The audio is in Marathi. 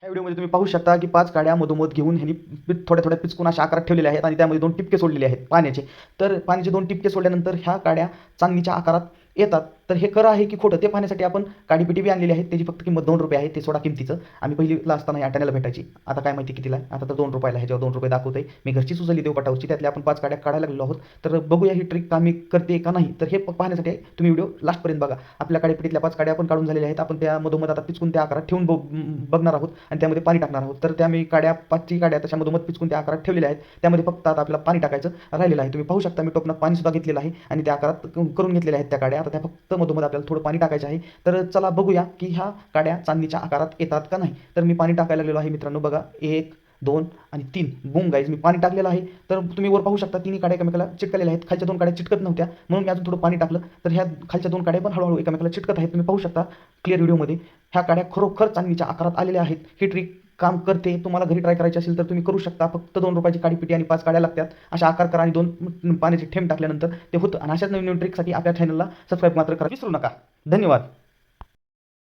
या व्हिडिओमध्ये तुम्ही पाहू शकता की 5 काड्या मधोमध घेऊन ह्यांनी थोड्या थोड्या पिचकून अशा आकारात ठेवलेल्या आहेत आणि त्यामध्ये 2 टिपके सोडलेले आहेत पाण्याचे. तर पाण्याचे 2 टिपके सोडल्यानंतर ह्या काड्या चांदणीच्या आकारात येतात. तर हे खरं आहे की खोटं ते पाहण्यासाठी आपण काडीपेटी बी आणलेली आहे. त्याची फक्त किंमत ₹2 आहे. ते सोडा किमतीचं. आम्ही पहिलीला असताना या आठवड्याला भेटायची. आता काय माहिती कितीला आहे. आता तर ₹2 ह्याच्यावर ₹2 दाखवतंय. मी घरचीच उचलली देवपाटावरची. त्यातल्या आपण 5 काड्या काढायला लागलेलो आहोत. तर बघूया ही ट्रिक कामी करते का नाही. तर हे पाहण्यासाठी तुम्ही व्हिडिओ लास्टपर्यंत बघा. आपल्या काडीपेटीतल्या 5 काड्या आपण काढून झालेल्या आहेत. आपण त्या मधोमध आता पिचकून त्या आकारात ठेवून बघणार आहोत आणि त्यामध्ये पाणी टाकणार आहोत. तर त्या मी 5ची काड्या तशा मधोमध पिचकून त्या आकारात ठेवलेल्या आहेत. त्यामध्ये फक्त आता आपल्याला पाणी टाकायचं राहिलेलं आहे. तुम्ही पाहू शकता मी टोपणात पाणीसुद्धा घेतलेलं आहे आणि त्या आकारात करून घेतलेल्या आहेत त्या काड्या. आता त्या फक्त मधोमध आपल्याला थोडं पाणी टाकायचं आहे. तर चला बघूया की ह्या काड्या चांदणीच्या आकारात येतात का नाही. तर मी पाणी टाकायला लागलेलो आहे मित्रांनो. बघा 1, 2 आणि 3 बूम गाईज मी पाणी टाकलेलं आहे. तर तुम्ही वर पाहू शकता तिन्ही काड्या एकमेकाला चिटकलेल्या आहेत. खालच्या 2 काड्या चिटकत नव्हत्या म्हणून मी अजून थोडं पाणी टाकलं. तर ह्या खालच्या 2 काड्या पण हळूहळू एकमेकाला चिटकत आहेत. तुम्ही पाहू शकता क्लिअर व्हिडिओमध्ये. ह्या काड्या खरोखर चांदणीच्या आकारात आलेल्या आहेत. ही ट्रिक काम करते. तुम्हाला घरी ट्राय करायची असेल तर तुम्ही करू शकता. फक्त ₹2 काडीपेटी आणि 5 काड्या लागतात. अशा आकार करा आणि 2 पाण्याचे थेंब टाकल्यानंतर ते होतं. आणि अशाच नवीन नवीन ट्रिकसाठी आपल्या चॅनलला सबस्क्राईब मात्र करा विसरू नका. धन्यवाद.